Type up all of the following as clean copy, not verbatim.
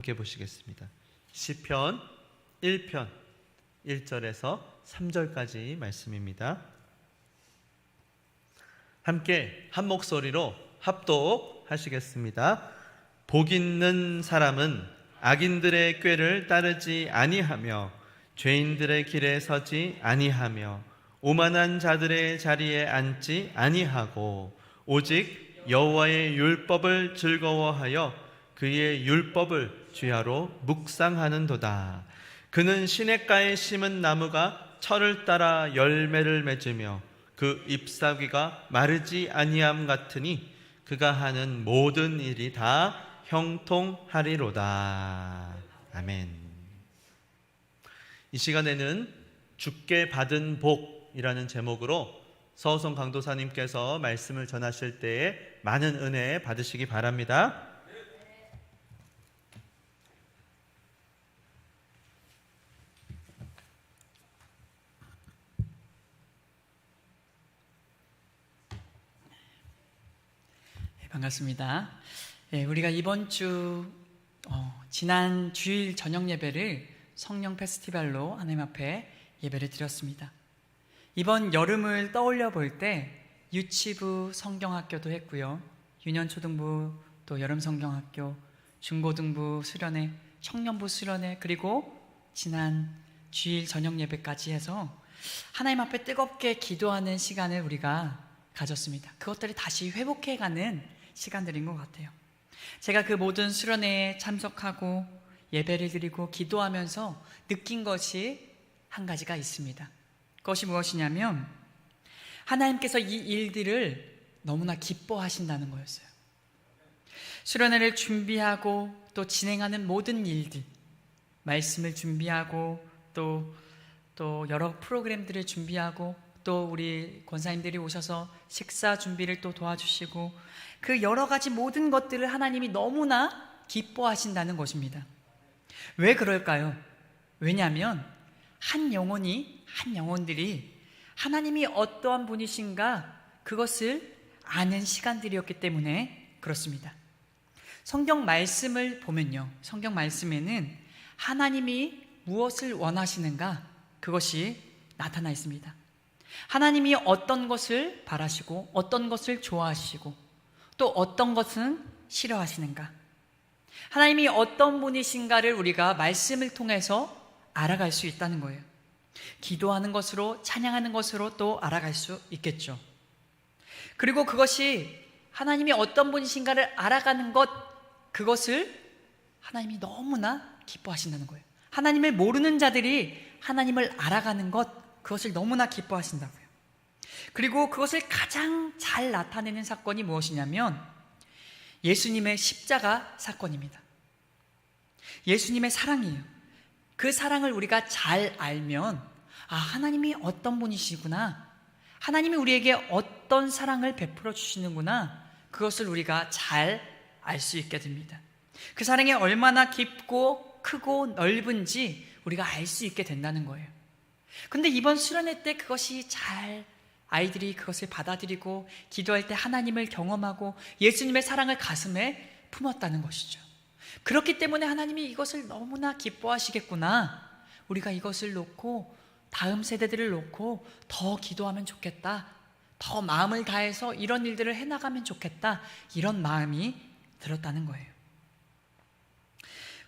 함께 보시겠습니다. 시편 1편 1절에서 3절까지 말씀입니다. 함께 한 목소리로 합독하시겠습니다. 복 있는 사람은 악인들의 꾀를 따르지 아니하며 죄인들의 길에 서지 아니하며 오만한 자들의 자리에 앉지 아니하고 오직 여호와의 율법을 즐거워하여 그의 율법을 주야로 묵상하는도다. 그는 시냇가에 심은 나무가 철을 따라 열매를 맺으며 그 잎사귀가 마르지 아니함 같으니 그가 하는 모든 일이 다 형통하리로다. 아멘. 이 시간에는 주께 받은 복이라는 제목으로 서우성 강도사님께서 말씀을 전하실 때에 많은 은혜 받으시기 바랍니다. 반갑습니다. 우리가 이번 주 지난 주일 저녁 예배를 성령 페스티벌로 하나님 앞에 예배를 드렸습니다. 이번 여름을 떠올려 볼 때 유치부 성경학교도 했고요, 유년초등부 또 여름 성경학교, 중고등부 수련회, 청년부 수련회, 그리고 지난 주일 저녁 예배까지 해서 하나님 앞에 뜨겁게 기도하는 시간을 우리가 가졌습니다. 그것들이 다시 회복해가는 시간들인 것 같아요. 제가 그 모든 수련회에 참석하고 예배를 드리고 기도하면서 느낀 것이 한 가지가 있습니다. 그것이 무엇이냐면 하나님께서 이 일들을 너무나 기뻐하신다는 거였어요. 수련회를 준비하고 또 진행하는 모든 일들, 말씀을 준비하고 또 여러 프로그램들을 준비하고 또 우리 권사님들이 오셔서 식사 준비를 또 도와주시고 그 여러 가지 모든 것들을 하나님이 너무나 기뻐하신다는 것입니다. 왜 그럴까요? 왜냐하면 한 영혼들이 하나님이 어떠한 분이신가 그것을 아는 시간들이었기 때문에 그렇습니다. 성경 말씀을 보면요, 성경 말씀에는 하나님이 무엇을 원하시는가 그것이 나타나 있습니다. 하나님이 어떤 것을 바라시고 어떤 것을 좋아하시고 또 어떤 것은 싫어하시는가, 하나님이 어떤 분이신가를 우리가 말씀을 통해서 알아갈 수 있다는 거예요. 기도하는 것으로, 찬양하는 것으로 또 알아갈 수 있겠죠. 그리고 그것이 하나님이 어떤 분이신가를 알아가는 것, 그것을 하나님이 너무나 기뻐하신다는 거예요. 하나님을 모르는 자들이 하나님을 알아가는 것, 그것을 너무나 기뻐하신다고요. 그리고 그것을 가장 잘 나타내는 사건이 무엇이냐면 예수님의 십자가 사건입니다. 예수님의 사랑이에요. 그 사랑을 우리가 잘 알면 하나님이 어떤 분이시구나, 하나님이 우리에게 어떤 사랑을 베풀어 주시는구나, 그것을 우리가 잘 알 수 있게 됩니다. 그 사랑이 얼마나 깊고 크고 넓은지 우리가 알 수 있게 된다는 거예요. 근데 이번 수련회 때 그것이 아이들이 그것을 받아들이고 기도할 때 하나님을 경험하고 예수님의 사랑을 가슴에 품었다는 것이죠. 그렇기 때문에 하나님이 이것을 너무나 기뻐하시겠구나, 우리가 이것을 놓고 다음 세대들을 놓고 더 기도하면 좋겠다, 더 마음을 다해서 이런 일들을 해나가면 좋겠다, 이런 마음이 들었다는 거예요.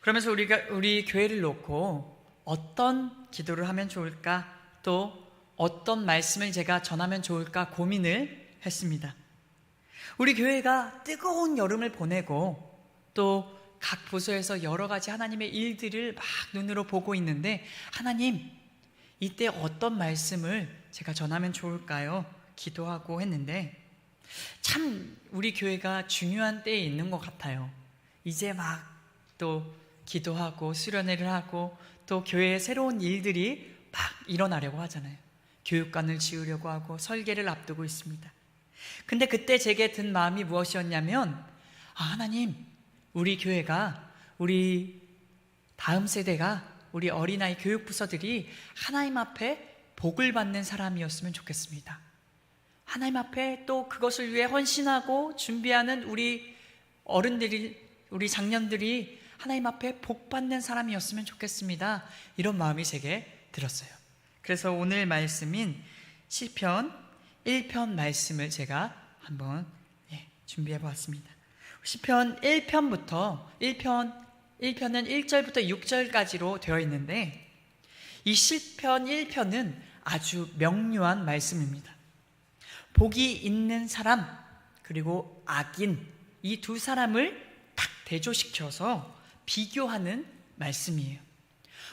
그러면서 우리 교회를 놓고 어떤 기도를 하면 좋을까, 또 어떤 말씀을 제가 전하면 좋을까 고민을 했습니다. 우리 교회가 뜨거운 여름을 보내고 또 각 부서에서 여러 가지 하나님의 일들을 막 눈으로 보고 있는데, 하나님, 이때 어떤 말씀을 제가 전하면 좋을까요? 기도하고 했는데 참 우리 교회가 중요한 때에 있는 것 같아요. 이제 막 또 기도하고 수련회를 하고 또 교회에 새로운 일들이 막 일어나려고 하잖아요. 교육관을 지으려고 하고 설계를 앞두고 있습니다. 근데 그때 제게 든 마음이 무엇이었냐면 하나님, 우리 교회가, 우리 다음 세대가, 우리 어린아이 교육부서들이 하나님 앞에 복을 받는 사람이었으면 좋겠습니다. 하나님 앞에 또 그것을 위해 헌신하고 준비하는 우리 어른들이, 우리 장년들이 하나님 앞에 복 받는 사람이었으면 좋겠습니다. 이런 마음이 제게 들었어요. 그래서 오늘 말씀인 시편 1편 말씀을 제가 한번 준비해 보았습니다. 시편 1편부터 1편은 1절부터 6절까지로 되어 있는데 이 시편 1편은 아주 명료한 말씀입니다. 복이 있는 사람 그리고 악인 이 두 사람을 딱 대조시켜서 비교하는 말씀이에요.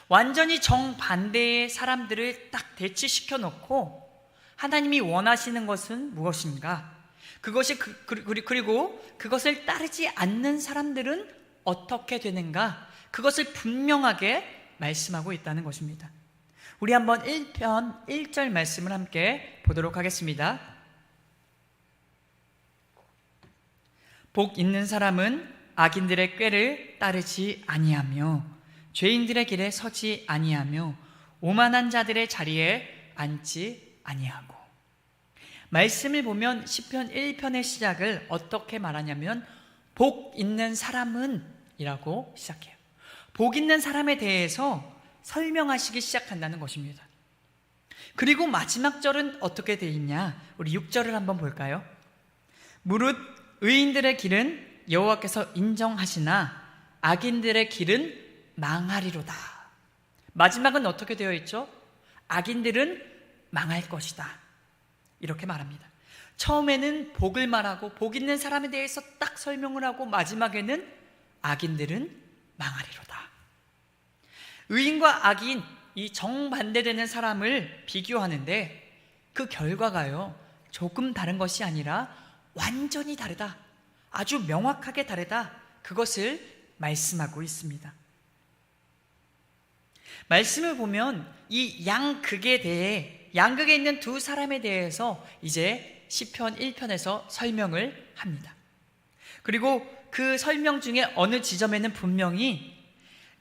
완전히 정반대의 사람들을 딱 대치시켜 놓고 하나님이 원하시는 것은 무엇인가? 그것이 그리고 그것을 따르지 않는 사람들은 어떻게 되는가? 그것을 분명하게 말씀하고 있다는 것입니다. 우리 한번 1편 1절 말씀을 함께 보도록 하겠습니다. 복 있는 사람은 악인들의 꾀를 따르지 아니하며 죄인들의 길에 서지 아니하며 오만한 자들의 자리에 앉지 아니하고. 말씀을 보면 시편 1편의 시작을 어떻게 말하냐면 복 있는 사람은 이라고 시작해요. 복 있는 사람에 대해서 설명하시기 시작한다는 것입니다. 그리고 마지막 절은 어떻게 되어 있냐? 우리 6절을 한번 볼까요? 무릇 의인들의 길은 여호와께서 인정하시나 악인들의 길은 망하리로다. 마지막은 어떻게 되어 있죠? 악인들은 망할 것이다. 이렇게 말합니다. 처음에는 복을 말하고 복 있는 사람에 대해서 딱 설명을 하고 마지막에는 악인들은 망하리로다. 의인과 악인 이 정반대되는 사람을 비교하는데 그 결과가요 조금 다른 것이 아니라 완전히 다르다. 아주 명확하게 다르다. 그것을 말씀하고 있습니다. 말씀을 보면 이 양극에 대해 양극에 있는 두 사람에 대해서 이제 시편 1편에서 설명을 합니다. 그리고 그 설명 중에 어느 지점에는 분명히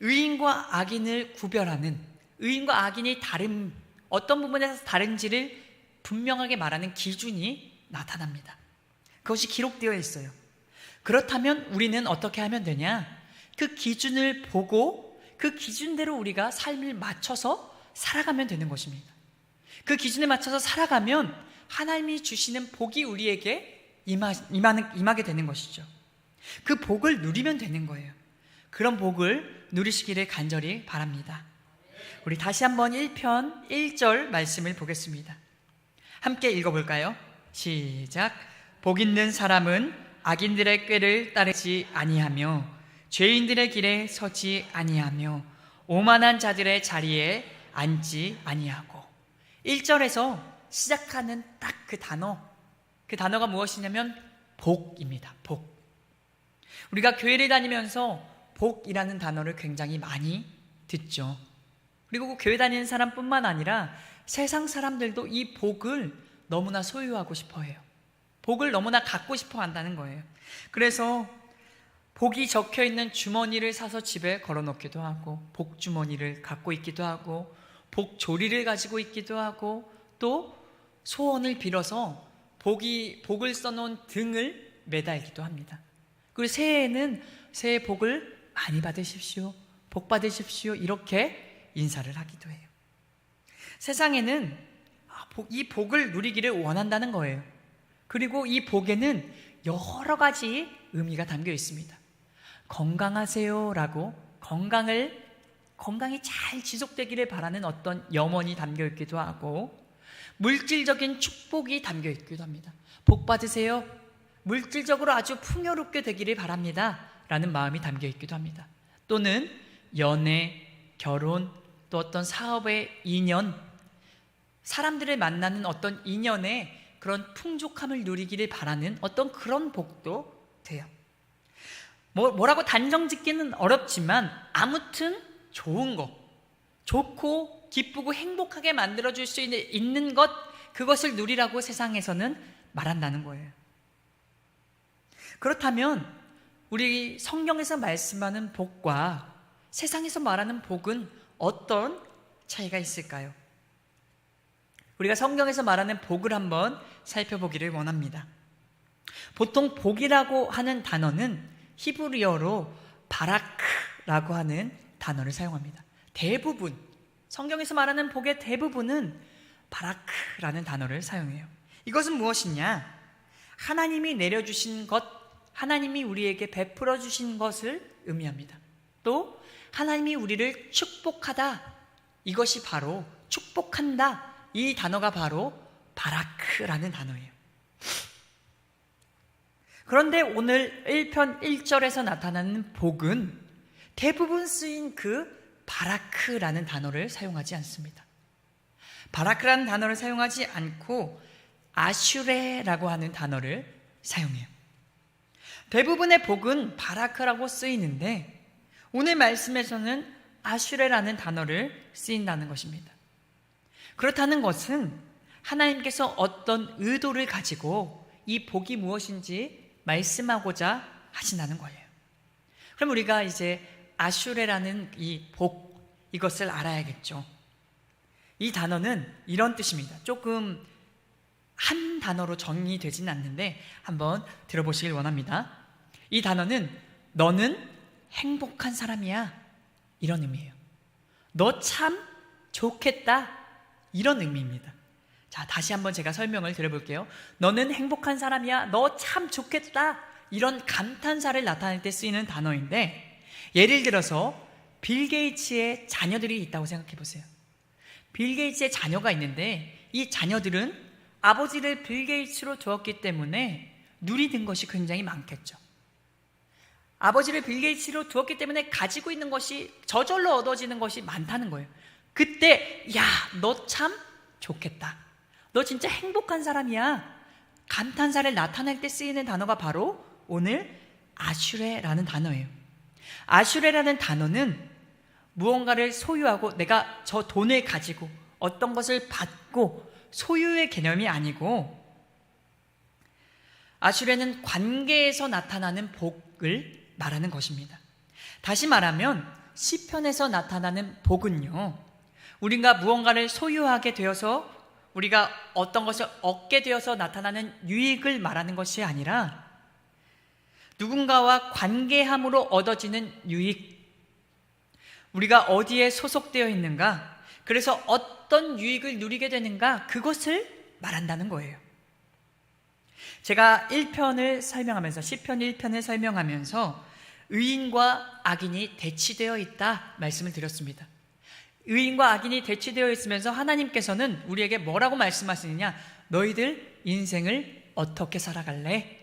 의인과 악인을 구별하는 의인과 악인이 다른 어떤 부분에서 다른지를 분명하게 말하는 기준이 나타납니다. 그것이 기록되어 있어요. 그렇다면 우리는 어떻게 하면 되냐? 그 기준을 보고 그 기준대로 우리가 삶을 맞춰서 살아가면 되는 것입니다. 그 기준에 맞춰서 살아가면 하나님이 주시는 복이 우리에게 임하게 되는 것이죠. 그 복을 누리면 되는 거예요. 그런 복을 누리시기를 간절히 바랍니다. 우리 다시 한번 1편 1절 말씀을 보겠습니다. 함께 읽어볼까요? 시작. 복 있는 사람은 악인들의 꾀를 따르지 아니하며 죄인들의 길에 서지 아니하며 오만한 자들의 자리에 앉지 아니하고. 1절에서 시작하는 딱 그 단어가 무엇이냐면 복입니다. 복. 우리가 교회를 다니면서 복이라는 단어를 굉장히 많이 듣죠. 그리고 교회 다니는 사람뿐만 아니라 세상 사람들도 이 복을 너무나 소유하고 싶어 해요. 복을 너무나 갖고 싶어 한다는 거예요. 그래서 복이 적혀 있는 주머니를 사서 집에 걸어 놓기도 하고 복주머니를 갖고 있기도 하고 복조리를 가지고 있기도 하고 또 소원을 빌어서 복을 써놓은 등을 매달기도 합니다. 그리고 새해에는 새해 복을 많이 받으십시오. 복 받으십시오. 이렇게 인사를 하기도 해요. 세상에는 이 복을 누리기를 원한다는 거예요. 그리고 이 복에는 여러 가지 의미가 담겨 있습니다. 건강하세요라고 건강이 잘 지속되기를 바라는 어떤 염원이 담겨 있기도 하고 물질적인 축복이 담겨 있기도 합니다. 복 받으세요. 물질적으로 아주 풍요롭게 되기를 바랍니다. 라는 마음이 담겨 있기도 합니다. 또는 연애, 결혼, 또 어떤 사업의 인연, 사람들을 만나는 어떤 인연에 그런 풍족함을 누리기를 바라는 어떤 그런 복도 돼요. 뭐라고 단정 짓기는 어렵지만 아무튼 좋은 거, 좋고 기쁘고 행복하게 만들어줄 수 있는 것, 그것을 누리라고 세상에서는 말한다는 거예요. 그렇다면 우리 성경에서 말씀하는 복과 세상에서 말하는 복은 어떤 차이가 있을까요? 우리가 성경에서 말하는 복을 한번 살펴보기를 원합니다. 보통 복이라고 하는 단어는 히브리어로 바라크라는 바라크라고 하는 단어를 사용합니다. 대부분 성경에서 말하는 복의 대부분은 바라크라는 단어를 사용해요. 이것은 무엇이냐? 하나님이 내려주신 것, 하나님이 우리에게 베풀어 주신 것을 의미합니다. 또 하나님이 우리를 축복하다, 이것이 바로 축복한다, 이 단어가 바로 바라크라는 단어예요. 그런데 오늘 1편 1절에서 나타나는 복은 대부분 쓰인 그 바라크라는 단어를 사용하지 않습니다. 바라크라는 단어를 사용하지 않고 아슈레라고 하는 단어를 사용해요. 대부분의 복은 바라크라고 쓰이는데 오늘 말씀에서는 아슈레라는 단어를 쓰인다는 것입니다. 그렇다는 것은 하나님께서 어떤 의도를 가지고 이 복이 무엇인지 말씀하고자 하신다는 거예요. 그럼 우리가 이제 아슈레라는 이 복, 이것을 알아야겠죠. 이 단어는 이런 뜻입니다. 조금 한 단어로 정리되지는 않는데 한번 들어보시길 원합니다. 이 단어는 너는 행복한 사람이야, 이런 의미예요. 너 참 좋겠다, 이런 의미입니다. 자, 다시 한번 제가 설명을 드려볼게요. 너는 행복한 사람이야, 너 참 좋겠다, 이런 감탄사를 나타낼 때 쓰이는 단어인데, 예를 들어서 빌 게이츠의 자녀들이 있다고 생각해 보세요. 빌 게이츠의 자녀가 있는데 이 자녀들은 아버지를 빌 게이츠로 두었기 때문에 누리는 것이 굉장히 많겠죠. 아버지를 빌 게이츠로 두었기 때문에 가지고 있는 것이 저절로 얻어지는 것이 많다는 거예요. 그때 야, 너 참 좋겠다, 너 진짜 행복한 사람이야, 감탄사를 나타낼 때 쓰이는 단어가 바로 오늘 아슈레라는 단어예요. 아슈레라는 단어는 무언가를 소유하고 내가 저 돈을 가지고 어떤 것을 받고 소유의 개념이 아니고, 아슈레는 관계에서 나타나는 복을 말하는 것입니다. 다시 말하면 시편에서 나타나는 복은요, 우리가 무언가를 소유하게 되어서 우리가 어떤 것을 얻게 되어서 나타나는 유익을 말하는 것이 아니라 누군가와 관계함으로 얻어지는 유익, 우리가 어디에 소속되어 있는가, 그래서 어떤 유익을 누리게 되는가, 그것을 말한다는 거예요. 제가 1편을 설명하면서, 시편 1편을 설명하면서 의인과 악인이 대치되어 있다 말씀을 드렸습니다. 의인과 악인이 대치되어 있으면서 하나님께서는 우리에게 뭐라고 말씀하시느냐? 너희들 인생을 어떻게 살아갈래?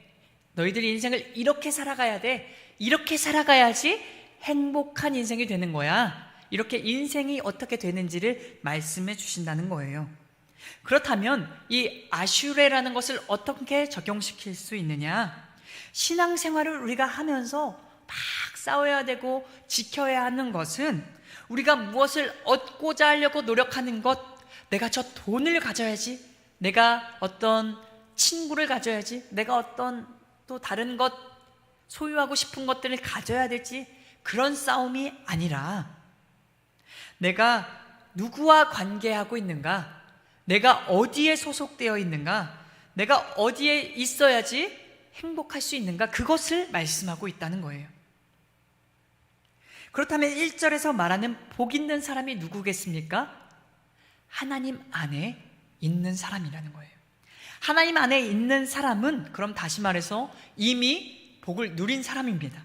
너희들 인생을 이렇게 살아가야 돼. 이렇게 살아가야지 행복한 인생이 되는 거야. 이렇게 인생이 어떻게 되는지를 말씀해 주신다는 거예요. 그렇다면 이 아슈레라는 것을 어떻게 적용시킬 수 있느냐? 신앙생활을 우리가 하면서 막 싸워야 되고 지켜야 하는 것은 우리가 무엇을 얻고자 하려고 노력하는 것, 내가 저 돈을 가져야지, 내가 어떤 친구를 가져야지, 내가 어떤 또 다른 것, 소유하고 싶은 것들을 가져야 되지, 그런 싸움이 아니라 내가 누구와 관계하고 있는가, 내가 어디에 소속되어 있는가, 내가 어디에 있어야지 행복할 수 있는가, 그것을 말씀하고 있다는 거예요. 그렇다면 1절에서 말하는 복 있는 사람이 누구겠습니까? 하나님 안에 있는 사람이라는 거예요. 하나님 안에 있는 사람은 그럼 다시 말해서 이미 복을 누린 사람입니다.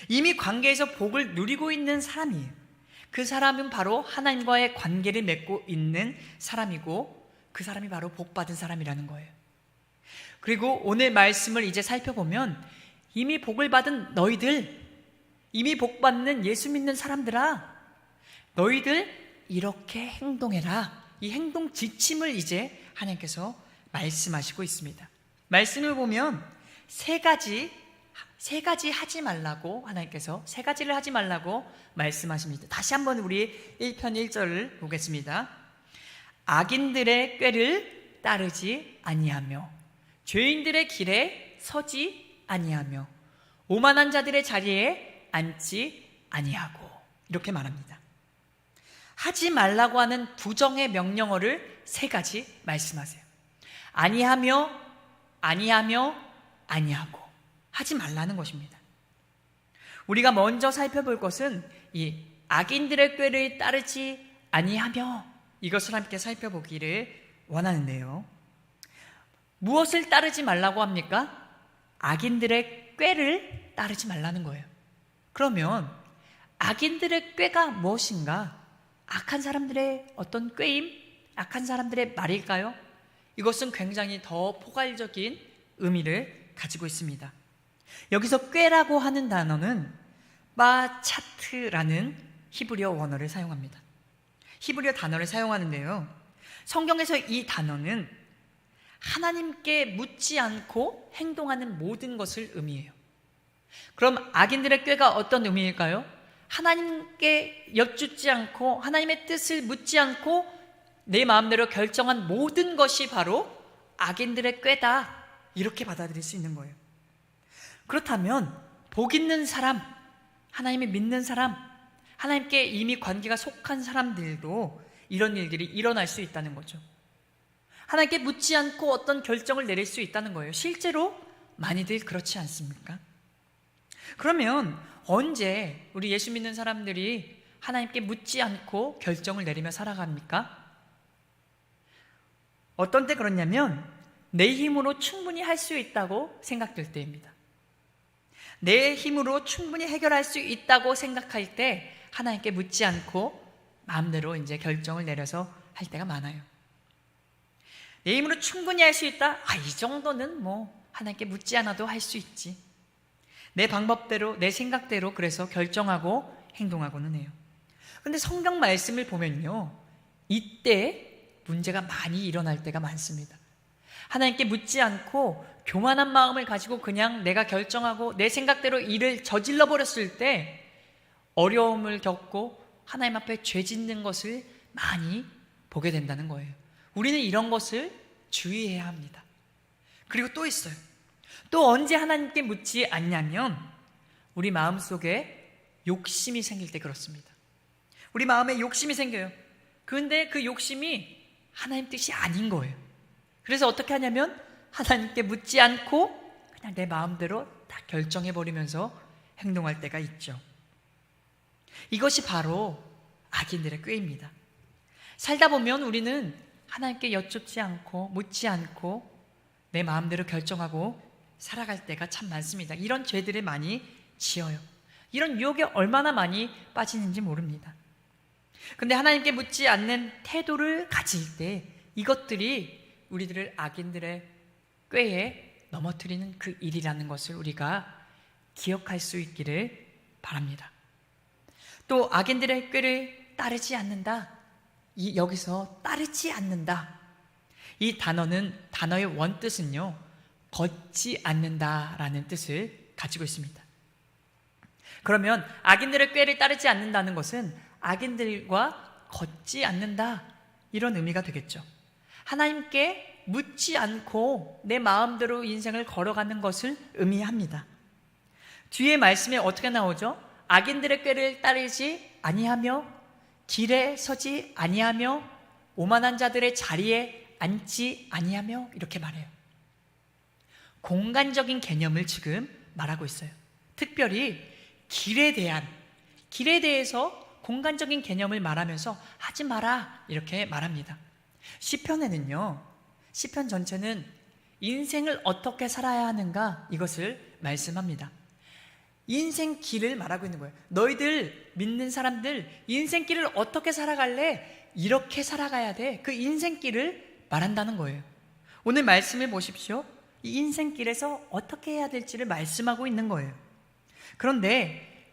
이미 관계에서 복을 누리고 있는 사람이에요. 그 사람은 바로 하나님과의 관계를 맺고 있는 사람이고 그 사람이 바로 복받은 사람이라는 거예요. 그리고 오늘 말씀을 이제 살펴보면 이미 복을 받은 너희들, 이미 복받는 예수 믿는 사람들아, 너희들 이렇게 행동해라. 이 행동 지침을 이제 하나님께서 말씀하시고 있습니다. 말씀을 보면 세 가지 하지 말라고, 하나님께서 세 가지를 하지 말라고 말씀하십니다. 다시 한번 우리 1편 1절을 보겠습니다. 악인들의 꾀를 따르지 아니하며 죄인들의 길에 서지 아니하며 오만한 자들의 자리에 앉지 아니하고, 이렇게 말합니다. 하지 말라고 하는 부정의 명령어를 세 가지 말씀하세요. 아니하며, 아니하며, 아니하고, 하지 말라는 것입니다. 우리가 먼저 살펴볼 것은 이 악인들의 꾀를 따르지 아니하며, 이것을 함께 살펴보기를 원하는데요. 무엇을 따르지 말라고 합니까? 악인들의 꾀를 따르지 말라는 거예요. 그러면 악인들의 꾀가 무엇인가? 악한 사람들의 어떤 꾀임? 악한 사람들의 말일까요? 이것은 굉장히 더 포괄적인 의미를 가지고 있습니다. 여기서 꾀라고 하는 단어는 마차트라는 히브리어 원어를 사용합니다. 히브리어 단어를 사용하는데요, 성경에서 이 단어는 하나님께 묻지 않고 행동하는 모든 것을 의미해요. 그럼 악인들의 꾀가 어떤 의미일까요? 하나님께 여쭙지 않고 하나님의 뜻을 묻지 않고 내 마음대로 결정한 모든 것이 바로 악인들의 꾀다, 이렇게 받아들일 수 있는 거예요. 그렇다면 복 있는 사람, 하나님을 믿는 사람, 하나님께 이미 관계가 속한 사람들도 이런 일들이 일어날 수 있다는 거죠. 하나님께 묻지 않고 어떤 결정을 내릴 수 있다는 거예요. 실제로 많이들 그렇지 않습니까? 그러면 언제 우리 예수 믿는 사람들이 하나님께 묻지 않고 결정을 내리며 살아갑니까? 어떤 때 그러냐면 내 힘으로 충분히 할 수 있다고 생각될 때입니다. 내 힘으로 충분히 해결할 수 있다고 생각할 때 하나님께 묻지 않고 마음대로 이제 결정을 내려서 할 때가 많아요. 내 힘으로 충분히 할 수 있다? 이 정도는 뭐 하나님께 묻지 않아도 할 수 있지. 내 방법대로, 내 생각대로 그래서 결정하고 행동하고는 해요. 근데 성경 말씀을 보면요, 이때 문제가 많이 일어날 때가 많습니다. 하나님께 묻지 않고 교만한 마음을 가지고 그냥 내가 결정하고 내 생각대로 일을 저질러 버렸을 때 어려움을 겪고 하나님 앞에 죄 짓는 것을 많이 보게 된다는 거예요. 우리는 이런 것을 주의해야 합니다. 그리고 또 있어요. 또 언제 하나님께 묻지 않냐면 우리 마음속에 욕심이 생길 때 그렇습니다. 우리 마음에 욕심이 생겨요. 그런데 그 욕심이 하나님 뜻이 아닌 거예요. 그래서 어떻게 하냐면 하나님께 묻지 않고 그냥 내 마음대로 다 결정해버리면서 행동할 때가 있죠. 이것이 바로 악인들의 꾀입니다. 살다 보면 우리는 하나님께 여쭙지 않고 묻지 않고 내 마음대로 결정하고 살아갈 때가 참 많습니다. 이런 죄들을 많이 지어요. 이런 유혹에 얼마나 많이 빠지는지 모릅니다. 근데 하나님께 묻지 않는 태도를 가질 때 이것들이 우리들을 악인들의 꾀에 넘어뜨리는 그 일이라는 것을 우리가 기억할 수 있기를 바랍니다. 또 악인들의 꾀를 따르지 않는다. 여기서 따르지 않는다, 이 단어의 원뜻은요, 걷지 않는다라는 뜻을 가지고 있습니다. 그러면 악인들의 꾀를 따르지 않는다는 것은 악인들과 걷지 않는다, 이런 의미가 되겠죠. 하나님께 묻지 않고 내 마음대로 인생을 걸어가는 것을 의미합니다. 뒤에 말씀에 어떻게 나오죠? 악인들의 꾀를 따르지 아니하며 길에 서지 아니하며 오만한 자들의 자리에 앉지 아니하며, 이렇게 말해요. 공간적인 개념을 지금 말하고 있어요. 특별히 길에 대해서 공간적인 개념을 말하면서 하지 마라, 이렇게 말합니다. 시편에는요, 시편 전체는 인생을 어떻게 살아야 하는가, 이것을 말씀합니다. 인생 길을 말하고 있는 거예요. 너희들 믿는 사람들 인생길을 어떻게 살아갈래? 이렇게 살아가야 돼. 그 인생길을 말한다는 거예요. 오늘 말씀을 보십시오. 이 인생길에서 어떻게 해야 될지를 말씀하고 있는 거예요. 그런데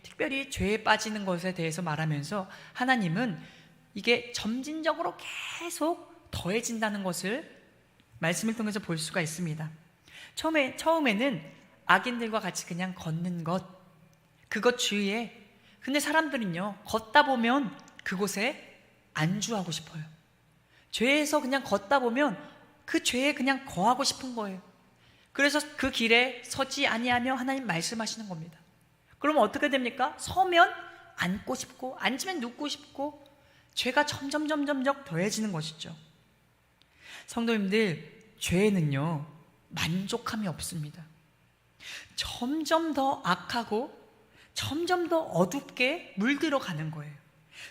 특별히 죄에 빠지는 것에 대해서 말하면서 하나님은 이게 점진적으로 계속 더해진다는 것을 말씀을 통해서 볼 수가 있습니다. 처음에는 악인들과 같이 그냥 걷는 그것 주위에, 근데 사람들은요, 걷다 보면 그곳에 안주하고 싶어요. 죄에서 그냥 걷다 보면 그 죄에 그냥 거하고 싶은 거예요. 그래서 그 길에 서지 아니하며 하나님 말씀하시는 겁니다. 그러면 어떻게 됩니까? 서면 앉고 싶고 앉으면 눕고 싶고 죄가 점점 더해지는 것이죠. 성도님들, 죄에는요, 만족함이 없습니다. 점점 더 악하고 점점 더 어둡게 물들어 가는 거예요.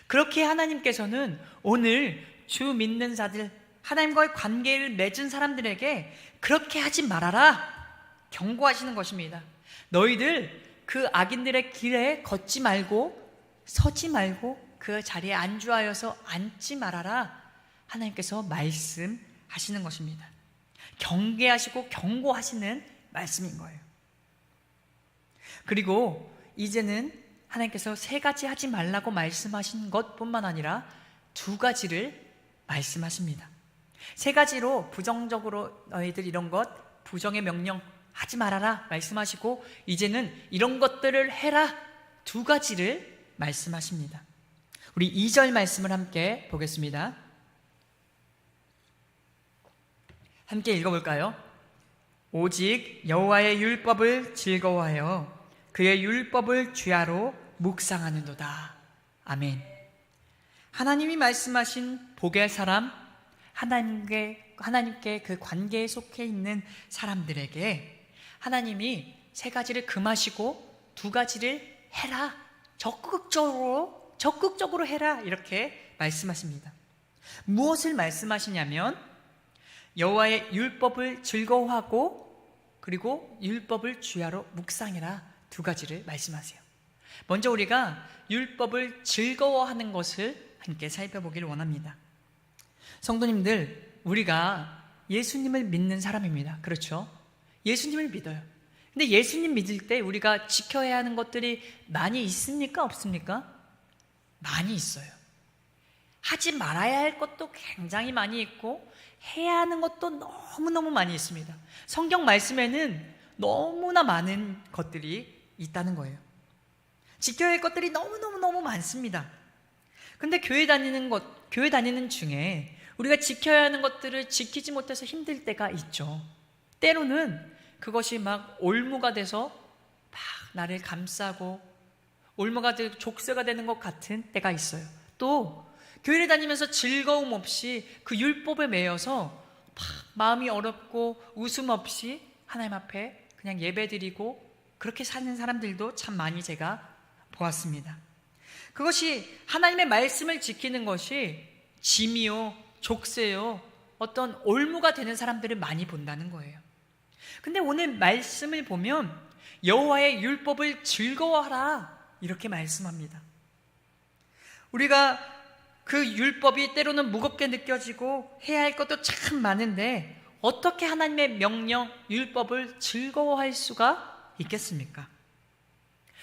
그렇게 하나님께서는 오늘 주 믿는 자들, 하나님과의 관계를 맺은 사람들에게 그렇게 하지 말아라 경고하시는 것입니다. 너희들 그 악인들의 길에 걷지 말고 서지 말고 그 자리에 안주하여서 앉지 말아라 하나님께서 말씀하시는 것입니다. 경계하시고 경고하시는 말씀인 거예요. 그리고 이제는 하나님께서 세 가지 하지 말라고 말씀하신 것뿐만 아니라 두 가지를 말씀하십니다. 세 가지로 부정적으로 너희들 이런 것, 부정의 명령 하지 말아라 말씀하시고, 이제는 이런 것들을 해라 두 가지를 말씀하십니다. 우리 2절 말씀을 함께 보겠습니다. 함께 읽어볼까요? 오직 여호와의 율법을 즐거워하여 그의 율법을 주야로 묵상하는도다. 아멘. 하나님이 말씀하신 복의 사람, 하나님께 그 관계에 속해 있는 사람들에게 하나님이 세 가지를 금하시고 두 가지를 해라, 적극적으로 해라 이렇게 말씀하십니다. 무엇을 말씀하시냐면 여호와의 율법을 즐거워하고 그리고 율법을 주야로 묵상해라 두 가지를 말씀하세요. 먼저 우리가 율법을 즐거워하는 것을 함께 살펴보기를 원합니다. 성도님들, 우리가 예수님을 믿는 사람입니다. 그렇죠? 예수님을 믿어요. 근데 예수님 믿을 때 우리가 지켜야 하는 것들이 많이 있습니까? 없습니까? 많이 있어요. 하지 말아야 할 것도 굉장히 많이 있고 해야 하는 것도 너무너무 많이 있습니다. 성경 말씀에는 너무나 많은 것들이 있다는 거예요. 지켜야 할 것들이 너무너무 많습니다. 근데 교회 다니는 중에 우리가 지켜야 하는 것들을 지키지 못해서 힘들 때가 있죠. 때로는 그것이 막 올무가 돼서 막 나를 감싸고 올무가 되고 족쇄가 되는 것 같은 때가 있어요. 또 교회를 다니면서 즐거움 없이 그 율법에 매여서 막 마음이 어렵고 웃음 없이 하나님 앞에 그냥 예배드리고 그렇게 사는 사람들도 참 많이 제가 보았습니다. 그것이 하나님의 말씀을 지키는 것이 짐이요, 족쇄요, 어떤 올무가 되는 사람들을 많이 본다는 거예요. 근데 오늘 말씀을 보면 여호와의 율법을 즐거워하라 이렇게 말씀합니다. 우리가 그 율법이 때로는 무겁게 느껴지고 해야 할 것도 참 많은데 어떻게 하나님의 명령, 율법을 즐거워할 수가 있겠습니까?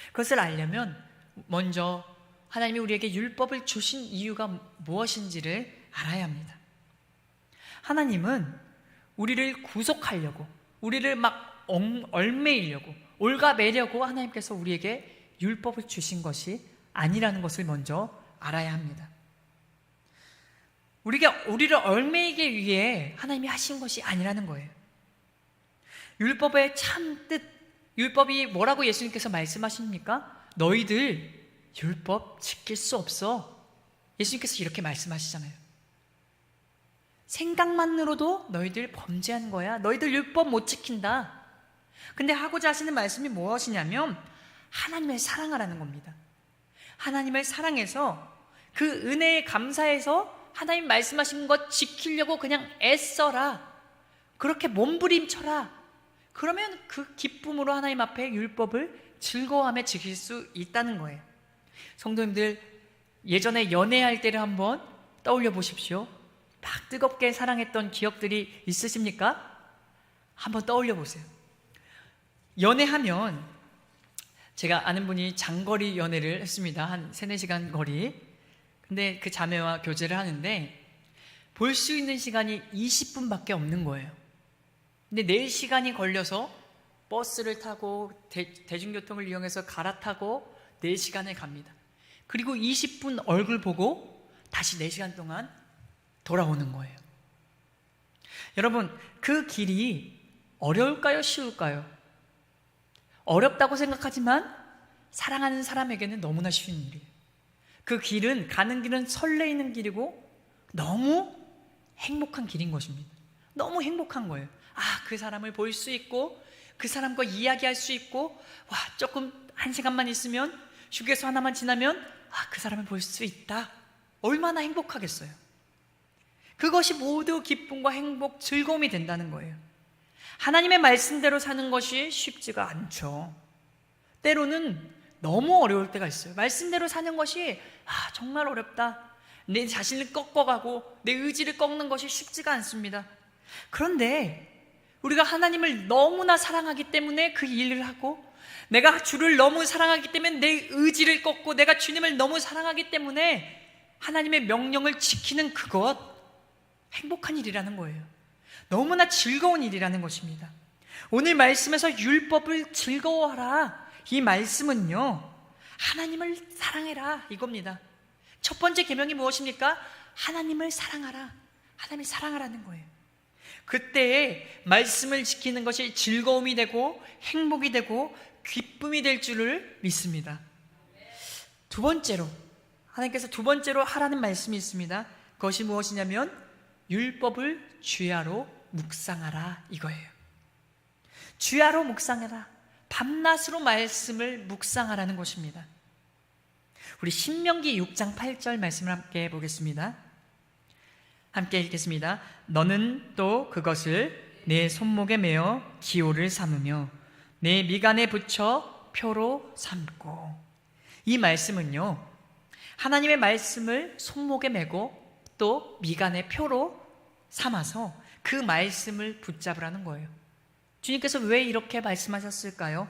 그것을 알려면 먼저 하나님이 우리에게 율법을 주신 이유가 무엇인지를 알아야 합니다. 하나님은 우리를 구속하려고, 우리를 막 얽매이려고, 올가매려고 하나님께서 우리에게 율법을 주신 것이 아니라는 것을 먼저 알아야 합니다. 우리를 얽매이기 위해 하나님이 하신 것이 아니라는 거예요. 율법의 참 뜻, 율법이 뭐라고 예수님께서 말씀하십니까? 너희들 율법 지킬 수 없어. 예수님께서 이렇게 말씀하시잖아요. 생각만으로도 너희들 범죄한 거야. 너희들 율법 못 지킨다. 근데 하고자 하시는 말씀이 무엇이냐면 하나님을 사랑하라는 겁니다. 하나님을 사랑해서 그 은혜에 감사해서 하나님 말씀하신 것 지키려고 그냥 애써라. 그렇게 몸부림쳐라. 그러면 그 기쁨으로 하나님 앞에 율법을 즐거워하며 지킬 수 있다는 거예요. 성도님들, 예전에 연애할 때를 한번 떠올려 보십시오. 막 뜨겁게 사랑했던 기억들이 있으십니까? 한번 떠올려 보세요. 연애하면, 제가 아는 분이 장거리 연애를 했습니다. 한 3-4시간 거리. 근데 그 자매와 교제를 하는데 볼 수 있는 시간이 20분밖에 없는 거예요. 근데 4시간이 걸려서 버스를 타고 대중교통을 이용해서 갈아타고 4시간을 갑니다. 그리고 20분 얼굴 보고 다시 4시간 동안 돌아오는 거예요. 여러분, 그 길이 어려울까요? 쉬울까요? 어렵다고 생각하지만 사랑하는 사람에게는 너무나 쉬운 일이에요. 그 길은, 가는 길은 설레이는 길이고 너무 행복한 길인 것입니다. 너무 행복한 거예요. 그 사람을 볼 수 있고 그 사람과 이야기할 수 있고, 조금 1시간만 있으면, 휴게소 하나만 지나면 그 사람을 볼 수 있다. 얼마나 행복하겠어요. 그것이 모두 기쁨과 행복, 즐거움이 된다는 거예요. 하나님의 말씀대로 사는 것이 쉽지가 않죠. 때로는 너무 어려울 때가 있어요. 말씀대로 사는 것이 정말 어렵다. 내 자신을 꺾어가고 내 의지를 꺾는 것이 쉽지가 않습니다. 그런데 우리가 하나님을 너무나 사랑하기 때문에 그 일을 하고, 내가 주를 너무 사랑하기 때문에 내 의지를 꺾고, 내가 주님을 너무 사랑하기 때문에 하나님의 명령을 지키는 그것, 행복한 일이라는 거예요. 너무나 즐거운 일이라는 것입니다. 오늘 말씀에서 율법을 즐거워하라, 이 말씀은요, 하나님을 사랑해라 이겁니다. 첫 번째 계명이 무엇입니까? 하나님을 사랑하라. 하나님을 사랑하라는 거예요. 그때에 말씀을 지키는 것이 즐거움이 되고 행복이 되고 기쁨이 될 줄을 믿습니다. 두 번째로, 하나님께서 두 번째로 하라는 말씀이 있습니다. 그것이 무엇이냐면 율법을 주야로 묵상하라 이거예요. 주야로 묵상해라. 밤낮으로 말씀을 묵상하라는 것입니다. 우리 신명기 6장 8절 말씀을 함께 보겠습니다. 함께 읽겠습니다. 너는 또 그것을 내 손목에 매어 기호를 삼으며 내 미간에 붙여 표로 삼고. 이 말씀은요, 하나님의 말씀을 손목에 매고 또 미간에 표로 삼아서 그 말씀을 붙잡으라는 거예요. 주님께서 왜 이렇게 말씀하셨을까요?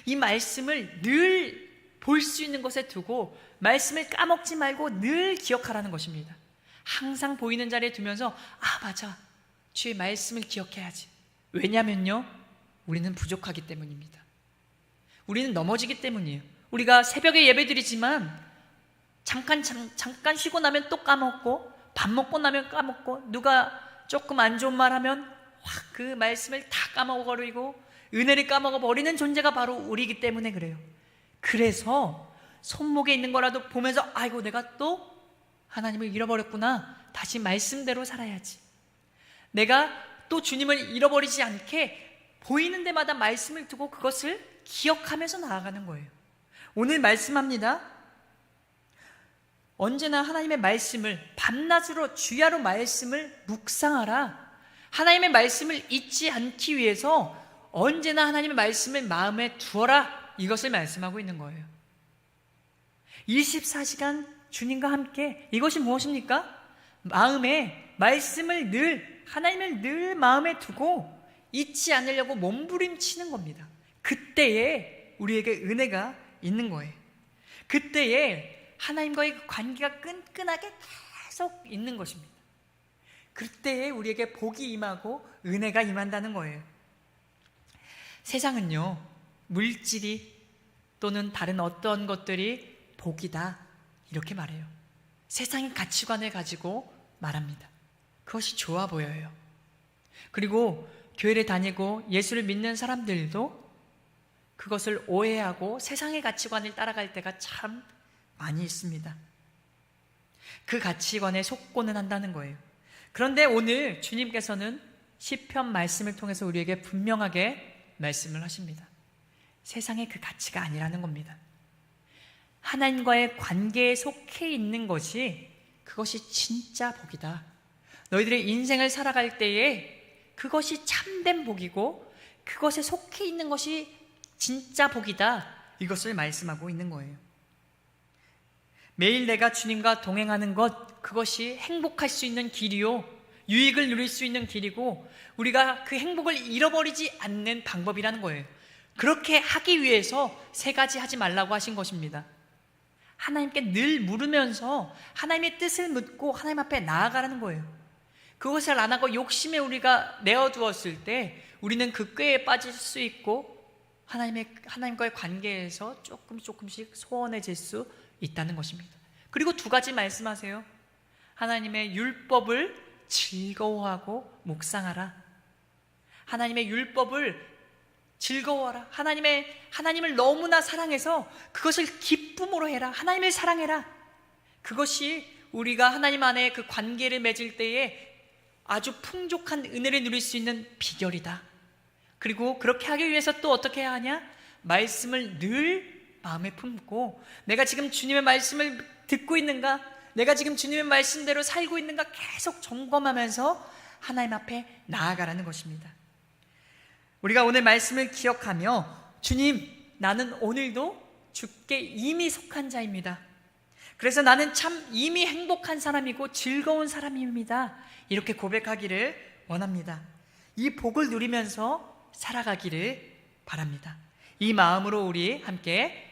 이 말씀을 늘 볼 수 있는 곳에 두고 말씀을 까먹지 말고 늘 기억하라는 것입니다. 항상 보이는 자리에 두면서 맞아, 주의 말씀을 기억해야지. 왜냐면요, 우리는 부족하기 때문입니다. 우리는 넘어지기 때문이에요. 우리가 새벽에 예배드리지만 잠깐 쉬고 나면 또 까먹고, 밥 먹고 나면 까먹고, 누가 조금 안 좋은 말 하면 그 말씀을 다 까먹어버리고 은혜를 까먹어버리는 존재가 바로 우리이기 때문에 그래요. 그래서 손목에 있는 거라도 보면서 아이고, 내가 또 하나님을 잃어버렸구나. 다시 말씀대로 살아야지. 내가 또 주님을 잃어버리지 않게 보이는 데마다 말씀을 두고 그것을 기억하면서 나아가는 거예요. 오늘 말씀합니다. 언제나 하나님의 말씀을 밤낮으로 주야로 말씀을 묵상하라. 하나님의 말씀을 잊지 않기 위해서 언제나 하나님의 말씀을 마음에 두어라. 이것을 말씀하고 있는 거예요. 24시간 주님과 함께, 이것이 무엇입니까? 마음에 말씀을 늘, 하나님을 늘 마음에 두고 잊지 않으려고 몸부림치는 겁니다. 그때에 우리에게 은혜가 있는 거예요. 그때에 하나님과의 관계가 끈끈하게 계속 있는 것입니다. 그때에 우리에게 복이 임하고 은혜가 임한다는 거예요. 세상은요, 물질이 또는 다른 어떤 것들이 복이다 이렇게 말해요. 세상의 가치관을 가지고 말합니다. 그것이 좋아 보여요. 그리고 교회를 다니고 예수를 믿는 사람들도 그것을 오해하고 세상의 가치관을 따라갈 때가 참 많이 있습니다. 그 가치관에 속고는 한다는 거예요. 그런데 오늘 주님께서는 시편 말씀을 통해서 우리에게 분명하게 말씀을 하십니다. 세상의 그 가치가 아니라는 겁니다. 하나님과의 관계에 속해 있는 것이, 그것이 진짜 복이다. 너희들의 인생을 살아갈 때에 그것이 참된 복이고 그것에 속해 있는 것이 진짜 복이다. 이것을 말씀하고 있는 거예요. 매일 내가 주님과 동행하는 것, 그것이 행복할 수 있는 길이요, 유익을 누릴 수 있는 길이고, 우리가 그 행복을 잃어버리지 않는 방법이라는 거예요. 그렇게 하기 위해서 세 가지 하지 말라고 하신 것입니다. 하나님께 늘 물으면서 하나님의 뜻을 묻고 하나님 앞에 나아가라는 거예요. 그것을 안 하고 욕심에 우리가 내어두었을 때 우리는 그 꾀에 빠질 수 있고 하나님과의 관계에서 조금씩 소원해질 수 있다는 것입니다. 그리고 두 가지 말씀하세요. 하나님의 율법을 즐거워하고 묵상하라. 하나님의 율법을 즐거워하라. 하나님을 너무나 사랑해서 그것을 기쁨으로 해라. 하나님을 사랑해라. 그것이 우리가 하나님 안에 그 관계를 맺을 때에 아주 풍족한 은혜를 누릴 수 있는 비결이다. 그리고 그렇게 하기 위해서 또 어떻게 해야 하냐? 말씀을 늘 마음에 품고 내가 지금 주님의 말씀을 듣고 있는가? 내가 지금 주님의 말씀대로 살고 있는가? 계속 점검하면서 하나님 앞에 나아가라는 것입니다. 우리가 오늘 말씀을 기억하며 주님, 나는 오늘도 주께 이미 속한 자입니다. 그래서 나는 참 이미 행복한 사람이고 즐거운 사람입니다. 이렇게 고백하기를 원합니다. 이 복을 누리면서 살아가기를 바랍니다. 이 마음으로 우리 함께